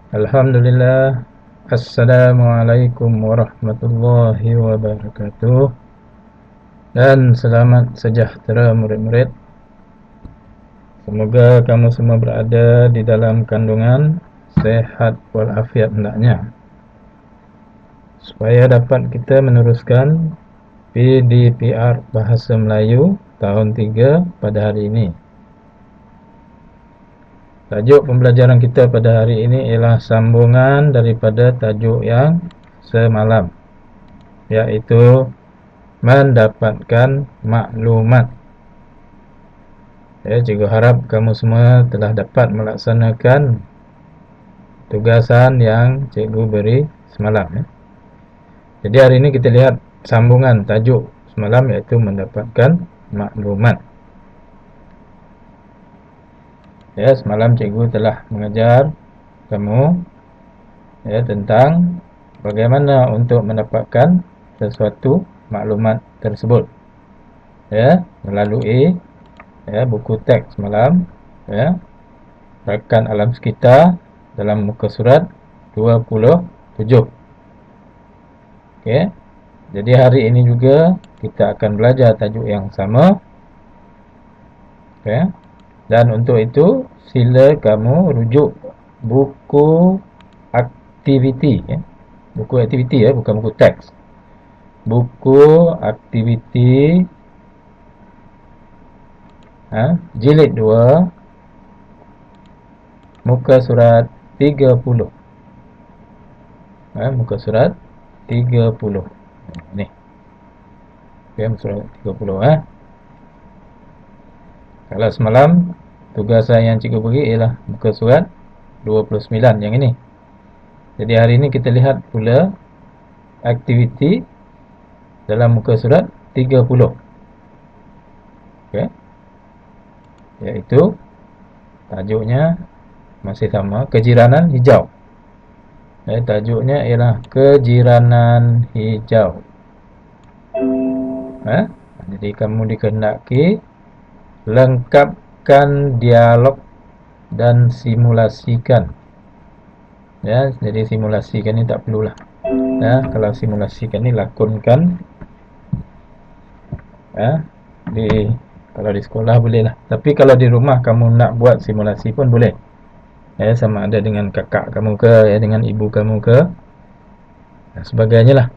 Alhamdulillah. Assalamualaikum warahmatullahi wabarakatuh. Dan selamat sejahtera murid-murid. Semoga kamu semua berada di dalam kandungan sehat walafiat hendaknya, supaya dapat kita meneruskan PDPR Bahasa Melayu tahun 3 pada hari ini. Tajuk pembelajaran kita pada hari ini ialah sambungan daripada tajuk yang semalam, iaitu mendapatkan maklumat. Cikgu harap kamu semua telah dapat melaksanakan tugasan yang cikgu beri semalam. Jadi hari ini kita lihat sambungan tajuk semalam, iaitu mendapatkan maklumat. Semalam cikgu telah mengajar kamu tentang bagaimana untuk mendapatkan sesuatu maklumat tersebut melalui buku teks semalam, rakan alam sekitar dalam muka surat 27. Jadi hari ini juga kita akan belajar tajuk yang sama. Dan untuk itu sila kamu rujuk buku aktiviti, buku aktiviti, bukan buku teks. Buku aktiviti jilid 2, muka surat 30. Muka surat 30 ni. Muka surat 30. Kalau semalam tugasan yang cikgu beri ialah muka surat 29 yang ini. Jadi hari ini kita lihat pula aktiviti dalam muka surat 30. Iaitu tajuknya masih sama, kejiranan hijau. Tajuknya ialah kejiranan hijau. Jadi kamu dikehendaki lengkapkan dialog dan simulasikan. Jadi simulasikan ni tak perlulah. Kalau simulasikan ni lakonkan. Kalau di sekolah boleh lah. Tapi kalau di rumah kamu nak buat simulasi pun boleh. Sama ada dengan kakak kamu ke, dengan ibu kamu ke, sebagainya lah.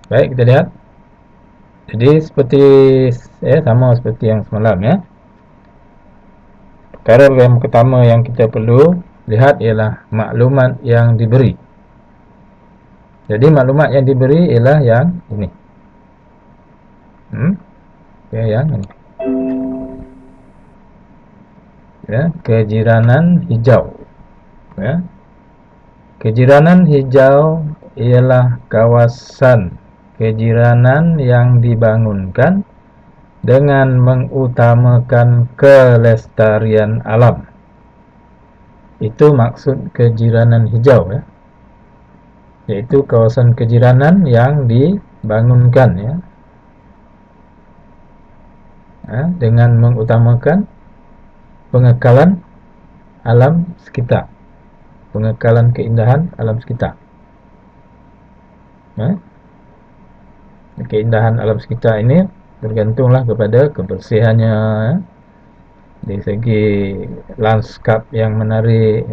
Baik, kita lihat. Jadi seperti sama seperti yang semalam. Perkara yang pertama yang kita perlu lihat ialah maklumat yang diberi. Jadi maklumat yang diberi ialah yang ini. Yang ini. Kejiranan hijau. Kejiranan hijau ialah kawasan kejiranan yang dibangunkan dengan mengutamakan kelestarian alam. Itu maksud kejiranan hijau, iaitu kawasan kejiranan yang dibangunkan dengan mengutamakan pengekalan alam sekitar, pengekalan keindahan alam sekitar. Keindahan alam sekitar ini bergantunglah kepada kebersihannya, dari segi lanskap yang menarik,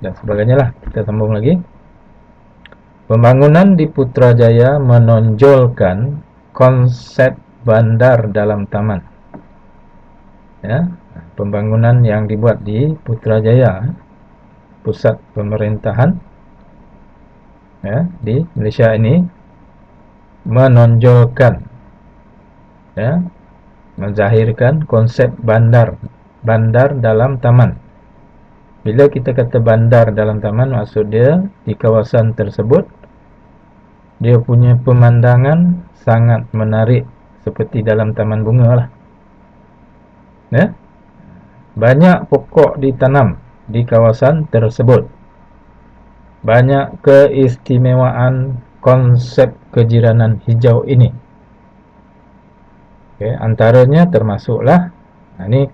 dan sebagainya lah. Kita sambung lagi. Pembangunan di Putrajaya menonjolkan konsep bandar dalam taman. Pembangunan yang dibuat di Putrajaya, pusat pemerintahan di Malaysia ini, menonjolkan, menzahirkan konsep bandar dalam taman. Bila kita kata bandar dalam taman, maksud dia di kawasan tersebut dia punya pemandangan sangat menarik, seperti dalam taman bunga lah. Banyak pokok ditanam di kawasan tersebut. Banyak keistimewaan konsep kejiranan hijau ini. Antaranya termasuklah, ini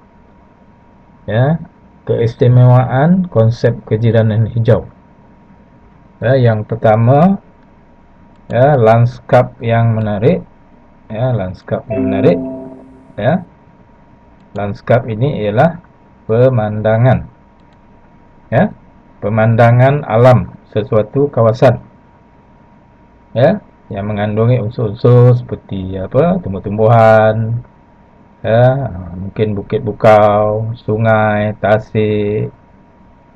Ya, keistimewaan konsep kejiranan hijau. Ya, yang pertama, ya, lanskap yang menarik. Ya, lanskap yang menarik. Ya, lanskap ini ialah pemandangan. Ya, pemandangan alam sesuatu kawasan. Ya, yang mengandungi unsur-unsur seperti apa, tumbuh-tumbuhan, ya, mungkin bukit bukau, sungai, tasik,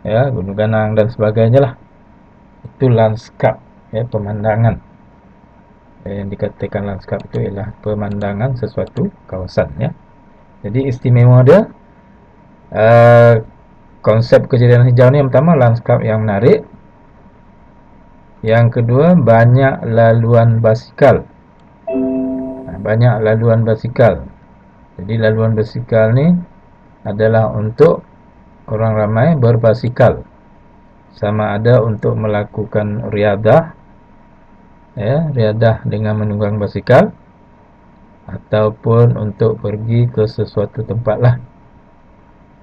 ya, gunung ganang dan sebagainya lah. Itu lanskap, ya, pemandangan. Yang dikatakan lanskap itu ialah pemandangan sesuatu kawasan, ya. Jadi istimewa dia, konsep kejadian hijau ni yang pertama lanskap yang menarik. Yang kedua, banyak laluan basikal. Banyak laluan basikal. Jadi laluan basikal ni adalah untuk orang ramai berbasikal. Sama ada untuk melakukan riadah, ya, riadah dengan menunggang basikal, ataupun untuk pergi ke sesuatu tempat lah.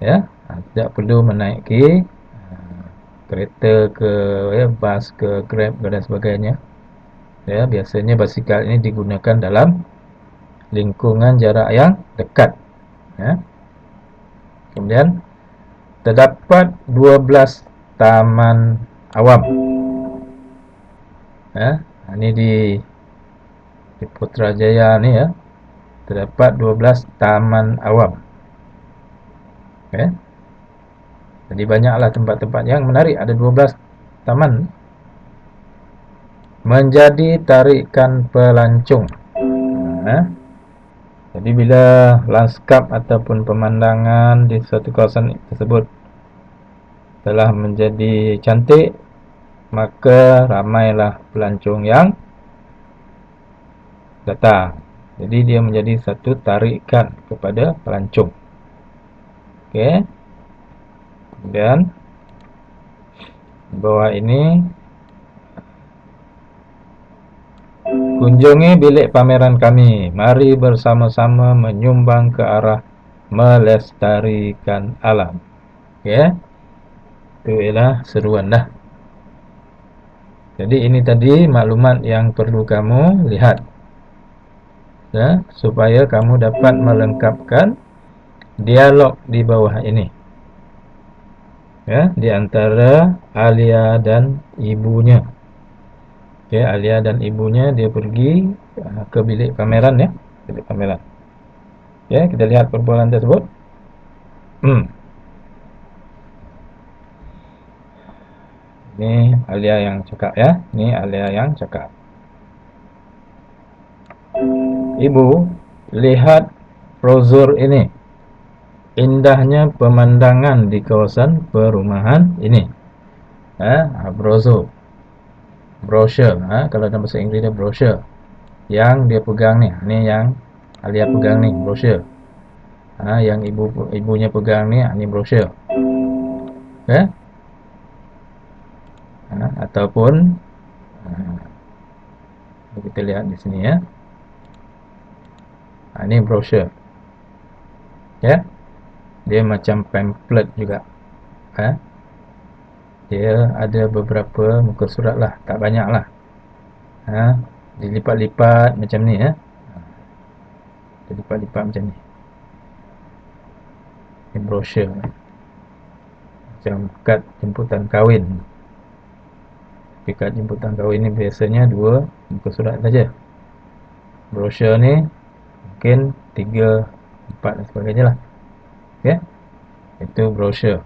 Ya, tidak perlu menaiki kereta ke, ya, bas ke, grab ke dan sebagainya. Ya, biasanya basikal ini digunakan dalam lingkungan jarak yang dekat. Ya. Kemudian terdapat 12 taman awam. Ya, ini di Putrajaya ni, ya, terdapat 12 taman awam. Okay. Jadi banyaklah tempat-tempat yang menarik. Ada 12 taman. Menjadi tarikan pelancong. Jadi bila lanskap ataupun pemandangan di suatu kawasan tersebut telah menjadi cantik, maka ramailah pelancong yang datang. Jadi dia menjadi satu tarikan kepada pelancong. Okey. Kemudian bawah ini, kunjungi bilik pameran kami. Mari bersama-sama menyumbang ke arah melestarikan alam. Okey. Itu ialah seruan dah. Jadi ini tadi maklumat yang perlu kamu lihat, ya, supaya kamu dapat melengkapkan dialog di bawah ini, ya, di antara Alia dan ibunya. Okey, Alia dan ibunya dia pergi ke bilik pameran, ya, bilik pameran. Okey, kita lihat perbualan tersebut. Ini Alia yang cakap, ya. Ini Alia yang cakap. Ibu, lihat brosur ini. Indahnya pemandangan di kawasan perumahan ini. Brosur. Brochure, kalau dalam bahasa Inggeris dia brochure. Yang dia pegang ni, ni yang Alia pegang ni, brochure. Yang ibunya pegang ni, ni brochure. Okay? Ataupun kita lihat di sini, ya. Ini brochure. Ya. Dia macam pamphlet juga. Dia ada beberapa muka surat lah, tak banyak lah. Dilipat-lipat macam ni, ya. Dilipat-lipat macam ni. Ini brochure. Macam kad jemputan kahwin. Kad jemputan kahwin ni biasanya 2 muka surat saja. Brochure ni mungkin 3, 4 dan sebagainya lah. Okay. Itu brochure.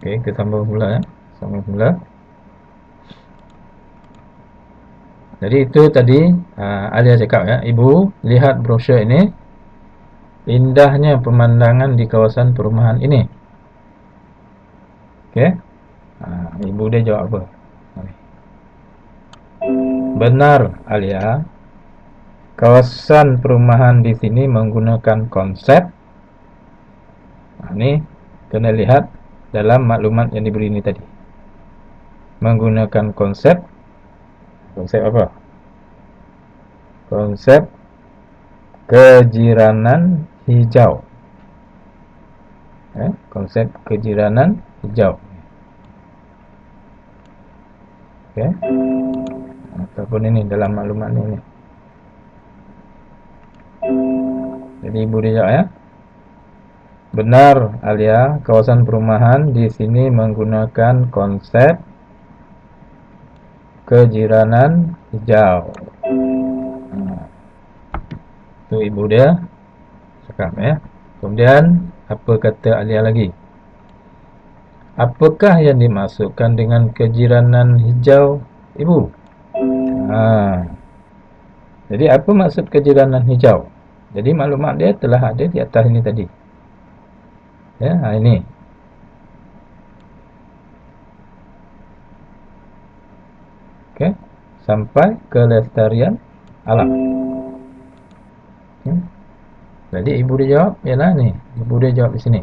Okay, kita sambung pula, ya. Sambung pula. Jadi itu tadi Alia cakap, ya. Ibu, lihat brochure ini. Indahnya pemandangan di kawasan perumahan ini. Okay. Ibu dia jawab apa? Benar, Alia. Kawasan perumahan di sini menggunakan konsep. Ini kena lihat dalam maklumat yang diberi ini tadi. Menggunakan konsep. Konsep apa? Konsep kejiranan hijau. Konsep kejiranan hijau. Okey. Ataupun ini dalam maklumat ini. Jadi ibu dia jawab ya. Benar, Alia. Kawasan perumahan di sini menggunakan konsep kejiranan hijau. Itu ibu dia cakap ya. Kemudian apa kata Alia lagi? Apakah yang dimaksudkan dengan kejiranan hijau, ibu? Jadi apa maksud kejiranan hijau? Jadi maklumat dia telah ada di atas ini tadi. Ya, ini. Okey. Sampai kelestarian alam. Jadi ibu dia jawab, ialah ni. Ibu dia jawab di sini.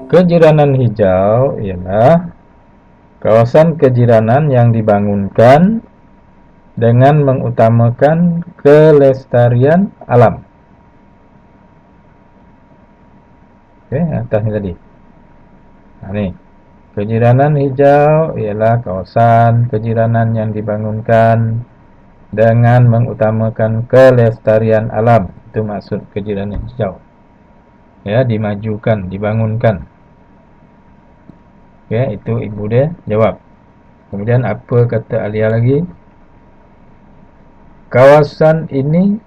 Kejiranan hijau ialah kawasan kejiranan yang dibangunkan dengan mengutamakan kelestarian alam. Okey, atas ni tadi. Ni. Kejiranan hijau ialah kawasan kejiranan yang dibangunkan dengan mengutamakan kelestarian alam. Itu maksud kejiranan hijau. Ya, dimajukan, dibangunkan. Okey, itu ibu dia jawab. Kemudian apa kata Alia lagi? Kawasan ini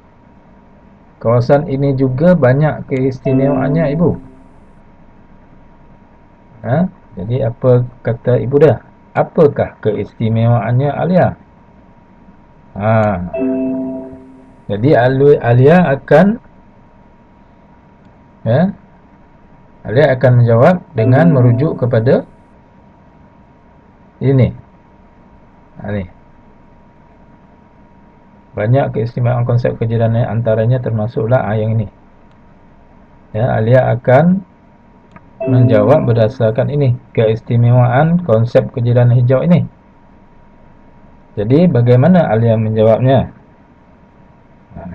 juga banyak keistimewaannya, ibu. Jadi apa kata ibu dah? Apakah keistimewaannya Alia? Jadi Alia akan menjawab dengan merujuk kepada ini. Ni. Banyak keistimewaan konsep kejiranan, antaranya termasuklah yang ini. Ya, Alia akan menjawab berdasarkan ini, keistimewaan konsep kejiranan hijau ini. Jadi bagaimana Alia menjawabnya?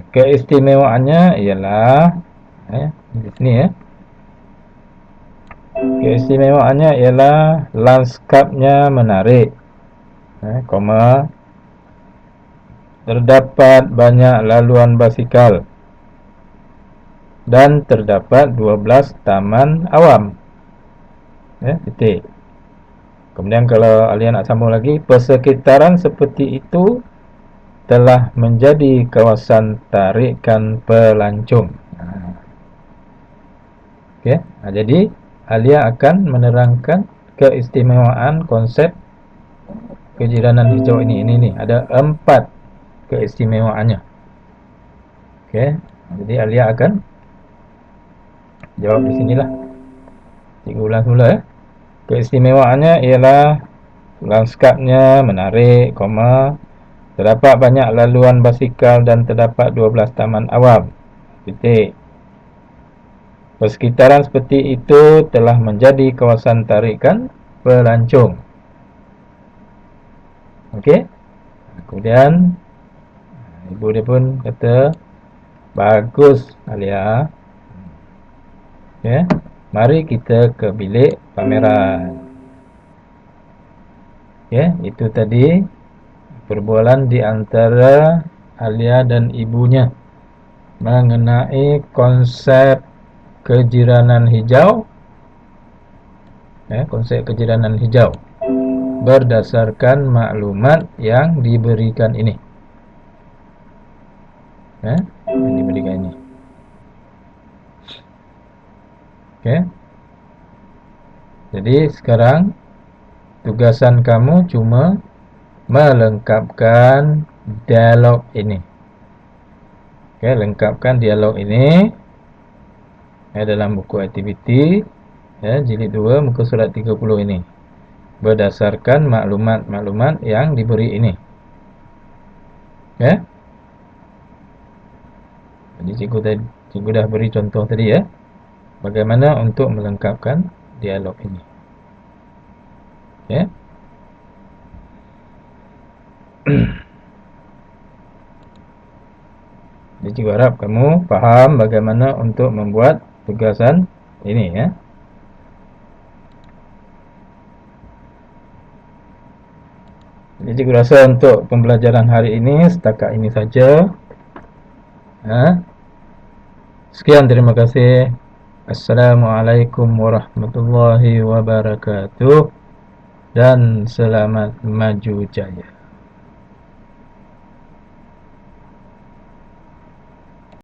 Keistimewaannya ialah di sini ya. Keistimewaannya ialah lanskapnya menarik. Terdapat banyak laluan basikal dan terdapat 12 taman awam. Titik. Kemudian kalau Alia nak sambung lagi, persekitaran seperti itu telah menjadi kawasan tarikan pelancong. Okey. Jadi Alia akan menerangkan keistimewaan konsep kejiranan hijau ini. Ini ada 4 keistimewaannya. Okey. Jadi Alia akan jawab di sinilah. Cikgu ulang semula ya. Keistimewaannya ialah lanskapnya menarik, terdapat banyak laluan basikal dan terdapat 12 taman awam. Titik. Persekitaran seperti itu telah menjadi kawasan tarikan pelancong. Okey. Kemudian ibu dia pun kata, bagus Alia. Okey. Mari kita ke bilik pameran. Itu tadi perbualan di antara Alia dan ibunya mengenai konsep kejiranan hijau. Konsep kejiranan hijau berdasarkan maklumat yang diberikan ini. Yang diberikan ini. Okey. Jadi sekarang tugasan kamu cuma melengkapkan dialog ini. Okey, lengkapkan dialog ini dalam buku aktiviti jilid 2 muka surat 30 ini berdasarkan maklumat-maklumat yang diberi ini. Jadi cikgu dah beri contoh tadi ya, bagaimana untuk melengkapkan dialog ini. Jadi cikgu harap kamu paham bagaimana untuk membuat tugasan ini ya. Jadi cikgu rasa untuk pembelajaran hari ini setakat ini saja. Sekian, terima kasih. Assalamualaikum warahmatullahi wabarakatuh dan selamat maju jaya.